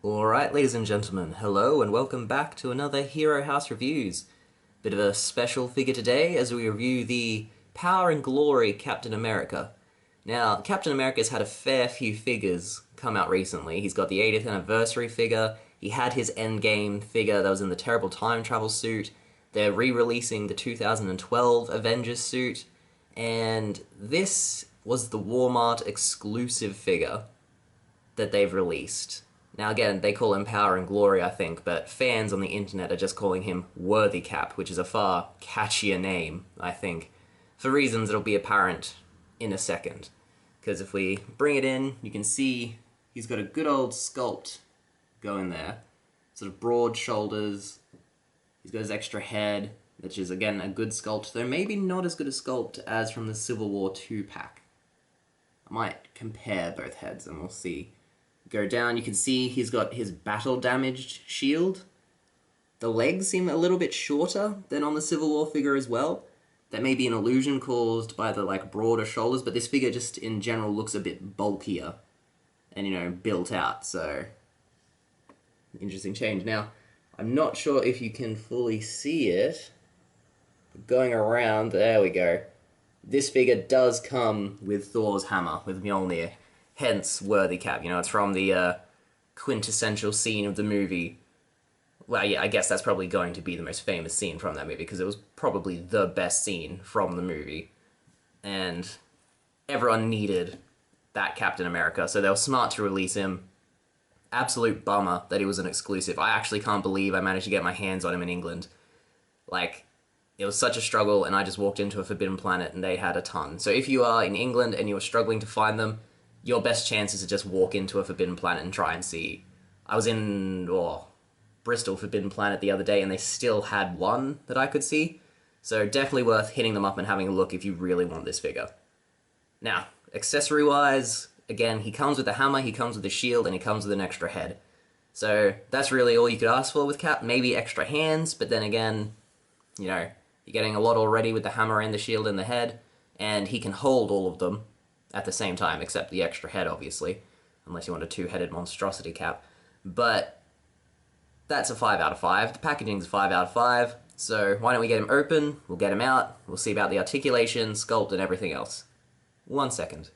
Alright, ladies and gentlemen, hello and welcome back to another Hero House Reviews. Bit of a special figure today as we review the Power and Glory Captain America. Now, Captain America's had a fair few figures come out recently. He's got the 80th anniversary figure, he had his Endgame figure that was in the terrible time travel suit, they're re-releasing the 2012 Avengers suit, and this was the Walmart exclusive figure that they've released. Now again, they call him Power and Glory, I think, but fans on the internet are just calling him Worthy Cap, which is a far catchier name, I think, for reasons that'll be apparent in a second. Because if we bring it in, you can see he's got a good old sculpt going there. Sort of broad shoulders, he's got his extra head, which is again a good sculpt, though maybe not as good a sculpt as from the Civil War 2 pack. I might compare both heads and we'll see. Go down, you can see he's got his battle-damaged shield. The legs seem a little bit shorter than on the Civil War figure as well. That may be an illusion caused by the broader shoulders, but this figure just in general looks a bit bulkier and, built out, so interesting change. Now, I'm not sure if you can fully see it. Going around, there we go. This figure does come with Thor's hammer, with Mjolnir. Hence, Worthy Cap. It's from the quintessential scene of the movie. Well, yeah, I guess that's probably going to be the most famous scene from that movie, because it was probably the best scene from the movie. And everyone needed that Captain America, so they were smart to release him. Absolute bummer that he was an exclusive. I actually can't believe I managed to get my hands on him in England. It was such a struggle, and I just walked into a Forbidden Planet, and they had a ton. So if you are in England and you are struggling to find them, your best chance is to just walk into a Forbidden Planet and try and see. I was in Bristol Forbidden Planet the other day, and they still had one that I could see. So definitely worth hitting them up and having a look if you really want this figure. Now, accessory-wise, again, he comes with a hammer, he comes with a shield, and he comes with an extra head. So that's really all you could ask for with Cap. Maybe extra hands, but then again, you're getting a lot already with the hammer and the shield and the head, and he can hold all of them at the same time, except the extra head, obviously, unless you want a two-headed monstrosity Cap. But that's a 5 out of 5. The packaging's a 5 out of 5, so why don't we get him open, we'll get him out, we'll see about the articulation, sculpt, and everything else. 1 second.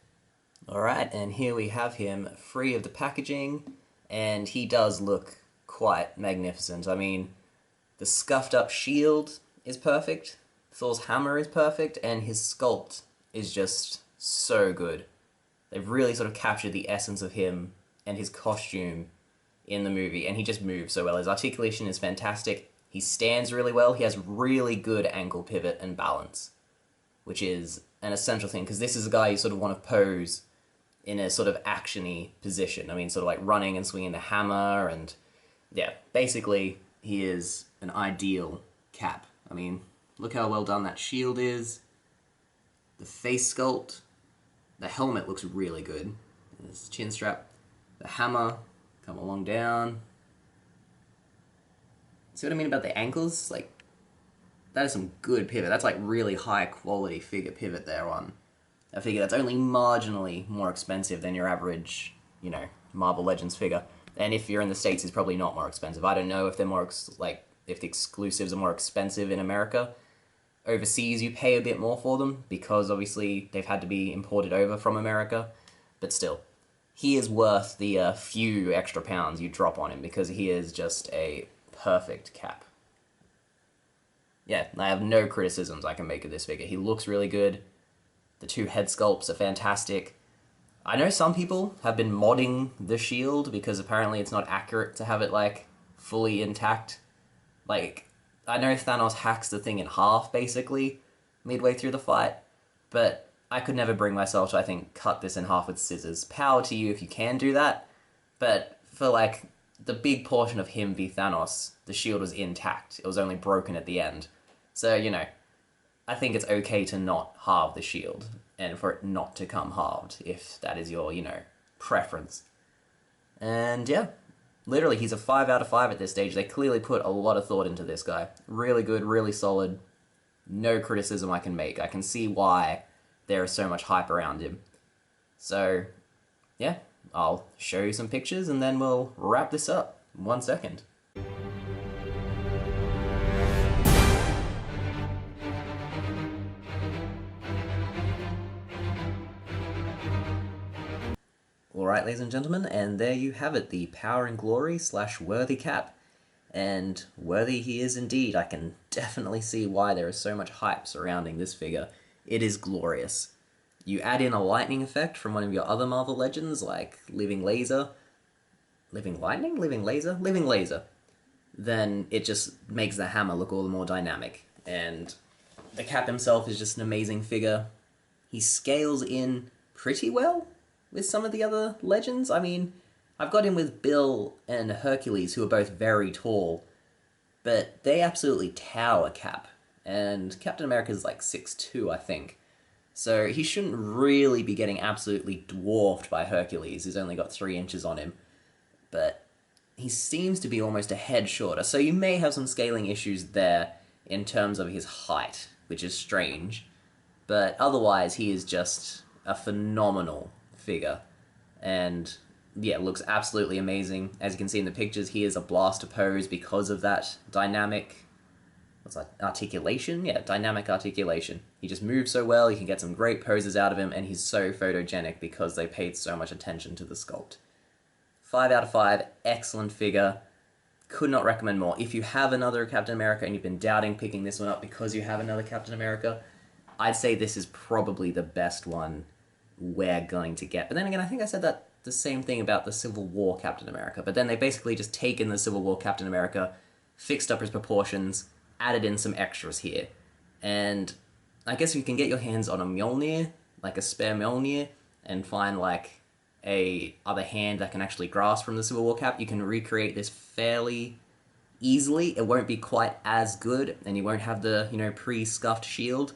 Alright, and here we have him free of the packaging, and he does look quite magnificent. I mean, the scuffed up shield is perfect, Thor's hammer is perfect, and his sculpt is just so good. They've really sort of captured the essence of him and his costume in the movie, and he just moves so well. His articulation is fantastic, he stands really well, he has really good ankle pivot and balance, which is an essential thing, because this is a guy you sort of want to pose in a sort of action-y position. I mean, sort of like running and swinging the hammer, and yeah, basically he is an ideal Cap. I mean, look how well done that shield is, the face sculpt, the helmet looks really good, his chin strap, the hammer, come along down. See what I mean about the ankles? That is some good pivot. That's really high quality figure pivot there on a figure that's only marginally more expensive than your average, Marvel Legends figure. And if you're in the States, it's probably not more expensive. I don't know if they're more, if the exclusives are more expensive in America. Overseas, you pay a bit more for them, because obviously they've had to be imported over from America. But still, he is worth the few extra pounds you drop on him, because he is just a perfect Cap. Yeah, I have no criticisms I can make of this figure. He looks really good. The two head sculpts are fantastic. I know some people have been modding the shield, because apparently it's not accurate to have it, fully intact. I know Thanos hacks the thing in half, basically, midway through the fight, but I could never bring myself to, I think, cut this in half with scissors. Power to you if you can do that, but for, the big portion of him v Thanos, the shield was intact. It was only broken at the end. So, I think it's okay to not halve the shield, and for it not to come halved, if that is your, preference. And, yeah. Literally, he's a 5 out of 5 at this stage. They clearly put a lot of thought into this guy. Really good, really solid. No criticism I can make. I can see why there is so much hype around him. So, yeah, I'll show you some pictures and then we'll wrap this up in 1 second. Alright, ladies and gentlemen, and there you have it, the Power and Glory / Worthy Cap. And worthy he is indeed. I can definitely see why there is so much hype surrounding this figure. It is glorious. You add in a lightning effect from one of your other Marvel Legends, like Living Laser. Living Lightning? Living Laser? Living Laser. Then it just makes the hammer look all the more dynamic. And the Cap himself is just an amazing figure. He scales in pretty well with some of the other Legends. I mean, I've got him with Bill and Hercules, who are both very tall, but they absolutely tower Cap. And Captain America is like 6'2", I think. So he shouldn't really be getting absolutely dwarfed by Hercules, who's only got 3 inches on him. But he seems to be almost a head shorter, so you may have some scaling issues there in terms of his height, which is strange. But otherwise, he is just a phenomenal figure. And yeah, looks absolutely amazing. As you can see in the pictures, he is a blast to pose because of that dynamic... what's that? Articulation? Yeah, dynamic articulation. He just moves so well, you can get some great poses out of him, and he's so photogenic because they paid so much attention to the sculpt. 5 out of 5, excellent figure. Could not recommend more. If you have another Captain America and you've been doubting picking this one up because you have another Captain America, I'd say this is probably the best one we're going to get. But then again, I think I said that the same thing about the Civil War Captain America, but then they basically just taken the Civil War Captain America, fixed up his proportions, added in some extras here. And I guess you can get your hands on a Mjolnir, like a spare Mjolnir, and find like a other hand that can actually grasp from the Civil War Cap, you can recreate this fairly easily. It won't be quite as good, and you won't have the, pre-scuffed shield.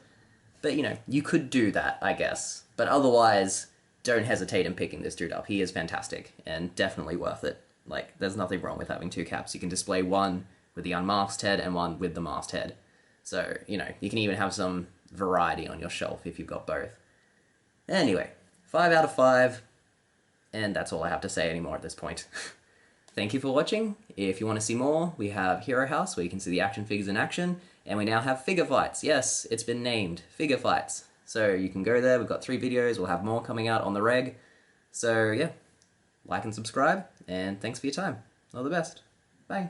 But, you could do that, I guess. But otherwise, don't hesitate in picking this dude up. He is fantastic, and definitely worth it. Like, there's nothing wrong with having 2 caps. You can display one with the unmasked head and one with the masked head. So, you can even have some variety on your shelf if you've got both. Anyway, 5 out of 5, and that's all I have to say anymore at this point. Thank you for watching. If you want to see more, we have Hero House, where you can see the action figures in action, and we now have Figure Fights. Yes, it's been named Figure Fights. So you can go there, we've got 3 videos, we'll have more coming out on the reg. So yeah, like and subscribe, and thanks for your time. All the best. Bye.